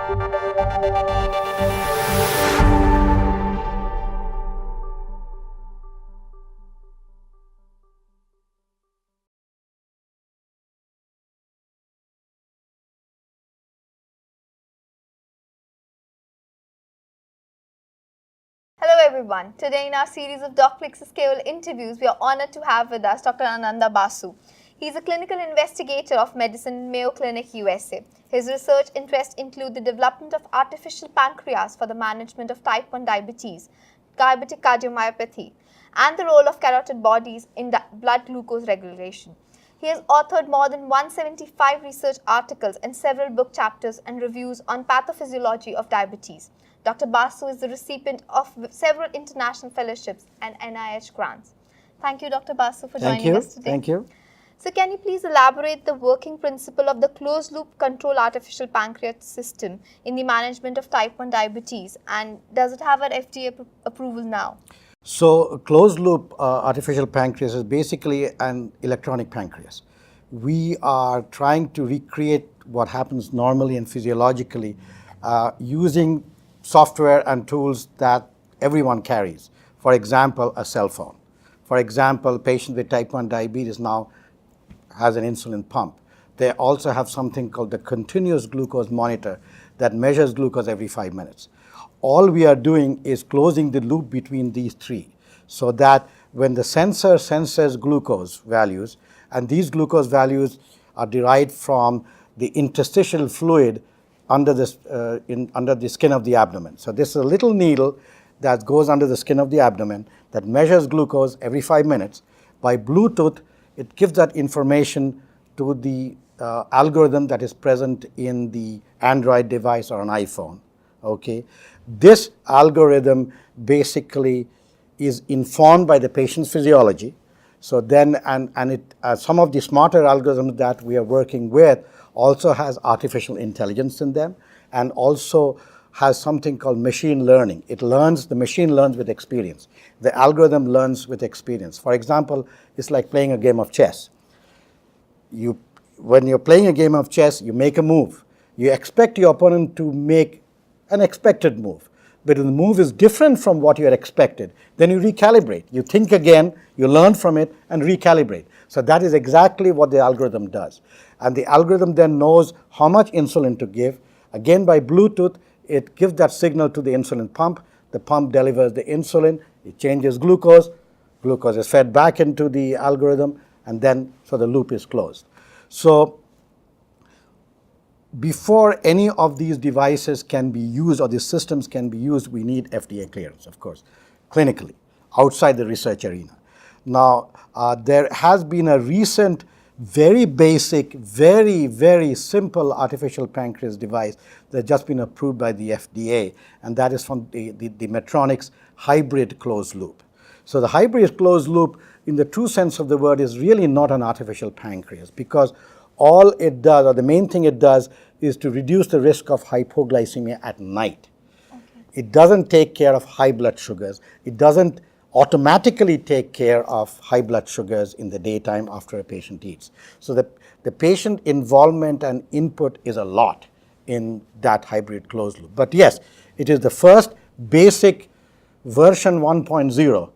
Hello everyone. Today in our series of Docplexus KOL interviews, we are honored to have with us Dr. Ananda Basu. He is a clinical investigator of medicine in Mayo Clinic, USA. His research interests include the development of artificial pancreas for the management of type 1 diabetes, diabetic cardiomyopathy, and the role of carotid bodies in blood glucose regulation. He has authored more than 175 research articles and several book chapters and reviews on pathophysiology of diabetes. Dr. Basu is the recipient of several international fellowships and NIH grants. Thank you, Dr. Basu, for joining us today. Thank you. So, can you please elaborate the working principle of the closed-loop control artificial pancreas system in the management of type 1 diabetes, and does it have an FDA approval now? So, closed-loop artificial pancreas is basically an electronic pancreas. We are trying to recreate what happens normally and physiologically using software and tools that everyone carries. For example, a cell phone. For example, a patient with type 1 diabetes now has an insulin pump. They also have something called the continuous glucose monitor that measures glucose every 5 minutes. All we are doing is closing the loop between these three so that when the sensor senses glucose values, and these glucose values are derived from the interstitial fluid under the skin of the abdomen. So this is a little needle that goes under the skin of the abdomen that measures glucose every 5 minutes. By Bluetooth, it gives that information to the algorithm that is present in the Android device or an iPhone. Okay, this algorithm basically is informed by the patient's physiology. So then, some of the smarter algorithms that we are working with also has artificial intelligence in them, and also has something called machine learning. The machine learns with experience. The algorithm learns with experience. For example, it's like playing a game of chess. When you're playing a game of chess, you make a move. You expect your opponent to make an expected move. But if the move is different from what you had expected, then you recalibrate. You think again, you learn from it, and recalibrate. So that is exactly what the algorithm does. And the algorithm then knows how much insulin to give. Again, by Bluetooth, it gives that signal to the insulin pump. The pump delivers the insulin. It changes glucose. Glucose is fed back into the algorithm, and then so the loop is closed. So before any of these devices can be used or these systems can be used, we need FDA clearance, of course, clinically, outside the research arena. Now, there has been a recent, very basic, very simple artificial pancreas device that has just been approved by the FDA, and that is from the Medtronic's hybrid closed loop. So the hybrid closed loop, in the true sense of the word, is really not an artificial pancreas, because all it does, or the main thing it does, is to reduce the risk of hypoglycemia at night. Okay. It doesn't take care of high blood sugars. It doesn't automatically take care of high blood sugars in the daytime after a patient eats. So the patient involvement and input is a lot in that hybrid closed loop. But yes, it is the first basic version 1.0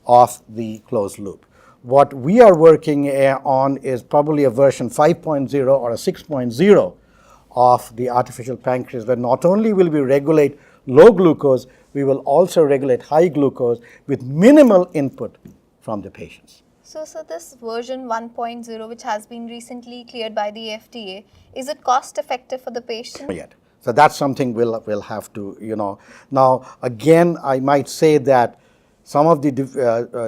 of the closed loop. What we are working on is probably a version 5.0 or a 6.0 of the artificial pancreas, where not only will we regulate low glucose, we will also regulate high glucose with minimal input from the patients. So this version 1.0, which has been recently cleared by the FDA, is it cost effective for the patient? Not yet. So that's something we'll have to, Now, again, I might say that some of the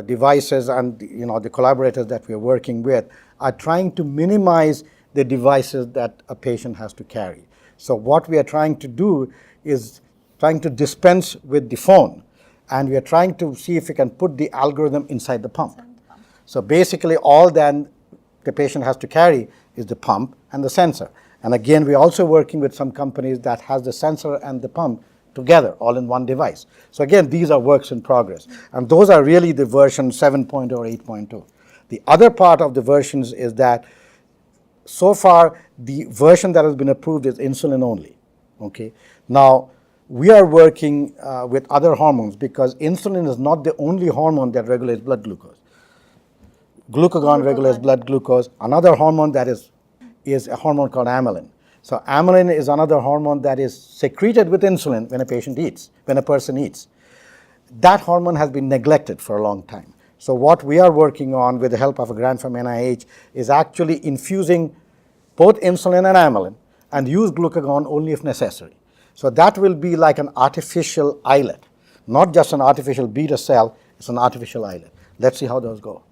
devices and, the collaborators that we're working with are trying to minimize the devices that a patient has to carry. So what we are trying to do is trying to dispense with the phone, and we are trying to see if we can put the algorithm inside the pump. So basically all then the patient has to carry is the pump and the sensor. And again, we're also working with some companies that has the sensor and the pump together, all in one device. So again, these are works in progress. And those are really the version 7.0 or 8.2. The other part of the versions is that so far the version that has been approved is insulin only. Okay. Now, we are working with other hormones because insulin is not the only hormone that regulates blood glucose. Glucagon regulates blood glucose. Another hormone that is a hormone called amylin. So amylin is another hormone that is secreted with insulin when a patient eats, when a person eats. That hormone has been neglected for a long time. So what we are working on with the help of a grant from NIH is actually infusing both insulin and amylin and use glucagon only if necessary. So that will be like an artificial islet, not just an artificial beta cell, it's an artificial islet. Let's see how those go.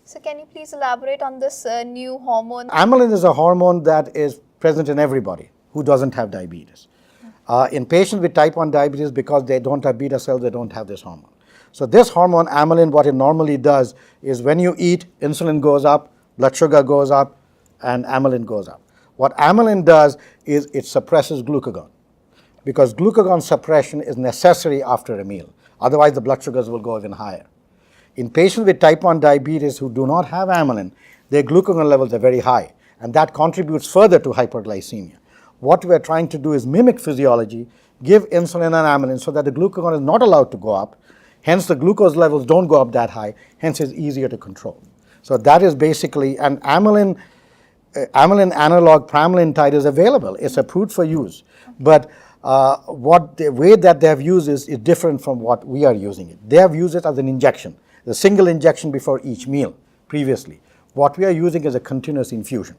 So can you please elaborate on this new hormone? Amylin is a hormone that is present in everybody who doesn't have diabetes. In patients with type 1 diabetes, because they don't have beta cells, they don't have this hormone. So this hormone, amylin, what it normally does is when you eat, insulin goes up, blood sugar goes up, and amylin goes up. What amylin does is it suppresses glucagon, because glucagon suppression is necessary after a meal. Otherwise, the blood sugars will go even higher. In patients with type 1 diabetes who do not have amylin, their glucagon levels are very high, and that contributes further to hyperglycemia. What we are trying to do is mimic physiology, give insulin and amylin so that the glucagon is not allowed to go up, hence the glucose levels don't go up that high, hence it's easier to control. So that is basically, and amylin analog pramlintide is available, it's approved for use, but what the way that they have used is different from what we are using it. They have used it as an injection, the single injection before each meal previously. What we are using is a continuous infusion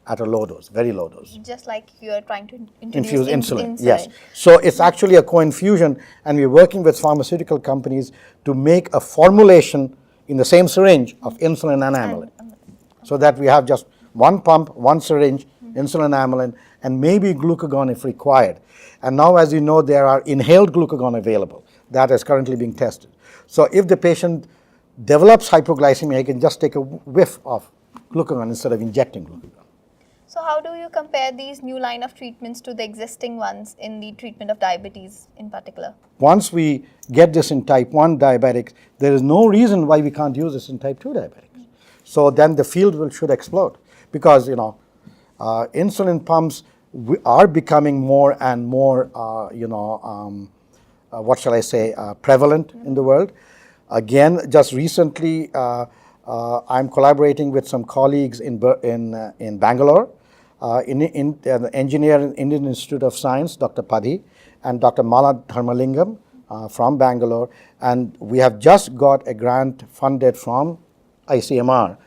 at a low dose, very low dose. Just like you are trying to Infuse insulin. Yes. So it's actually a co-infusion, and we're working with pharmaceutical companies to make a formulation in the same syringe of insulin and amylin, so that we have just one pump, one syringe, insulin, amylin, and maybe glucagon if required. And now, as you know, there are inhaled glucagon available that is currently being tested. So if the patient develops hypoglycemia, he can just take a whiff of glucagon instead of injecting glucagon. So how do you compare these new line of treatments to the existing ones in the treatment of diabetes in particular? Once we get this in type 1 diabetics, there is no reason why we can't use this in type 2 diabetics. So then the field should explode, because insulin pumps are becoming more and more prevalent in the world. Again, just recently, I'm collaborating with some colleagues in Bangalore, the engineer in Indian Institute of Science, Dr. Padhi, and Dr. Mala Dharmalingam from Bangalore, and we have just got a grant funded from ICMR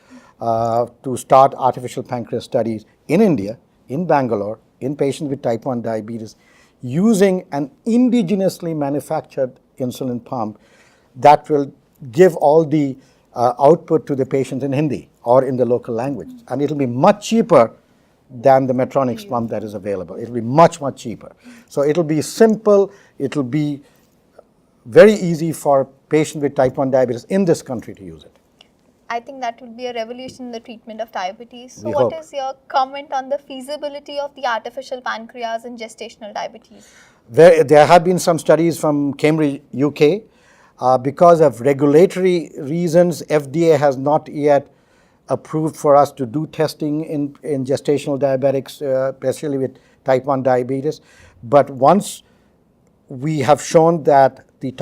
to start artificial pancreas studies in India, in Bangalore, in patients with type 1 diabetes, using an indigenously manufactured insulin pump that will give all the output to the patients in Hindi or in the local language. And it will be much cheaper than the Medtronic's pump that is available. It will be much, much cheaper. So it will be simple, it will be very easy for patients with type 1 diabetes in this country to use it. I think that would be a revolution in the treatment of diabetes. So We what hope. is your comment on the feasibility of the artificial pancreas in gestational diabetes? There have been some studies from Cambridge, UK. Because of regulatory reasons, FDA has not yet approved for us to do testing in gestational diabetics, especially with type 1 diabetes. But once we have shown that the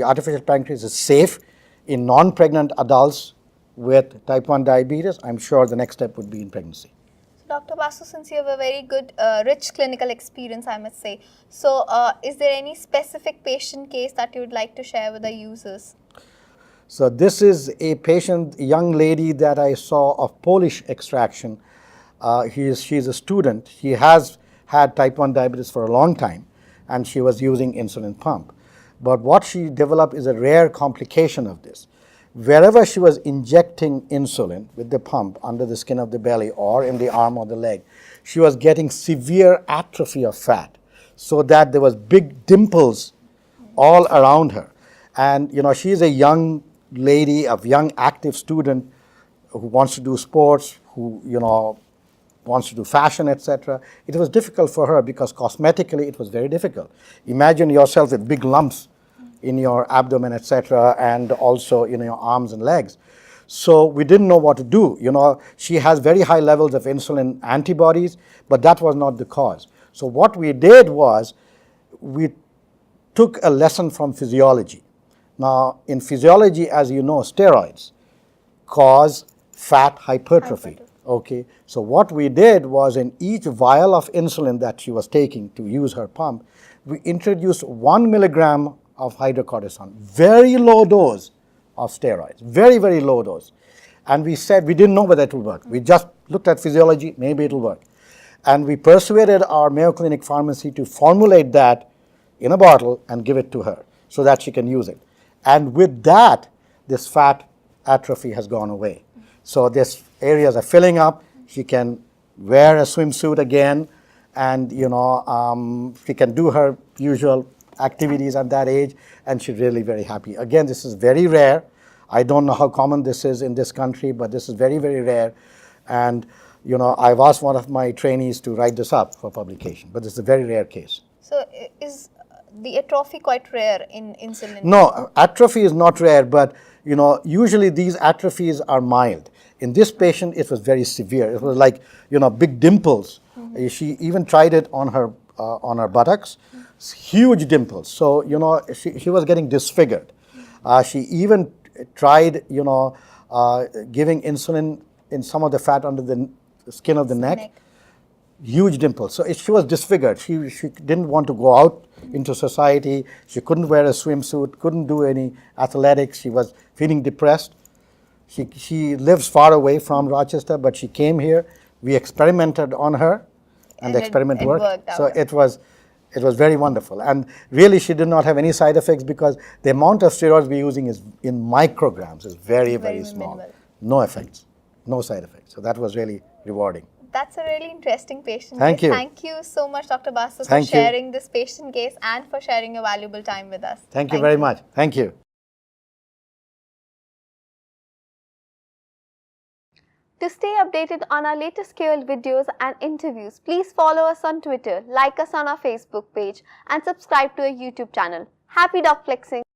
artificial pancreas is safe in non-pregnant adults with type 1 diabetes, I'm sure the next step would be in pregnancy. Dr. Basu, since you have a very good, rich clinical experience, I must say, so is there any specific patient case that you would like to share with the users? So this is a patient, a young lady that I saw of Polish extraction. She's a student. She has had type 1 diabetes for a long time, and she was using insulin pump. But what she developed is a rare complication of this. Wherever she was injecting insulin with the pump under the skin of the belly or in the arm or the leg, she was getting severe atrophy of fat, so that there was big dimples all around her. And she is a young lady, a young active student who wants to do sports, who wants to do fashion, etc. It was difficult for her because cosmetically it was very difficult. Imagine yourself with big lumps in your abdomen, etc., and also in your arms and legs. So we didn't know what to do. She has very high levels of insulin antibodies, but that was not the cause. So what we did was we took a lesson from physiology. Now, in physiology, as you know, steroids cause fat hypertrophy. Okay, so what we did was in each vial of insulin that she was taking to use her pump, we introduced 1 milligram of hydrocortisone, very low dose of steroids, very, very low dose. And we said we didn't know whether it would work. We just looked at physiology, maybe it will work. And we persuaded our Mayo Clinic pharmacy to formulate that in a bottle and give it to her so that she can use it. And with that, this fat atrophy has gone away. So these areas are filling up. She can wear a swimsuit again, and she can do her usual activities at that age, and she's really very happy. Again, this is very rare. I don't know how common this is in this country, but this is very, very rare. And I've asked one of my trainees to write this up for publication, but this is a very rare case. So is the atrophy quite rare in insulin? No, atrophy is not rare, but usually these atrophies are mild. In this patient, it was very severe. It was like big dimples. She even tried it on her buttocks, huge dimples. So she was getting disfigured. She even tried giving insulin in some of the fat under the skin of the neck. Huge dimples. So she was disfigured. She didn't want to go out into society. She couldn't wear a swimsuit, couldn't do any athletics. She was feeling depressed. She lives far away from Rochester, but she came here. We experimented on her, and the experiment worked. So it was very wonderful. And really, she did not have any side effects because the amount of steroids we're using is in micrograms. Is very, very small. Minimal. No effects, no side effects. So that was really rewarding. That's a really interesting patient Thank case. you. Thank you so much, Dr. Basu, for sharing this patient case and for sharing your valuable time with us. Thank you very much. Thank you. To stay updated on our latest KOL videos and interviews, please follow us on Twitter, like us on our Facebook page, and subscribe to our YouTube channel. Happy Docplexing!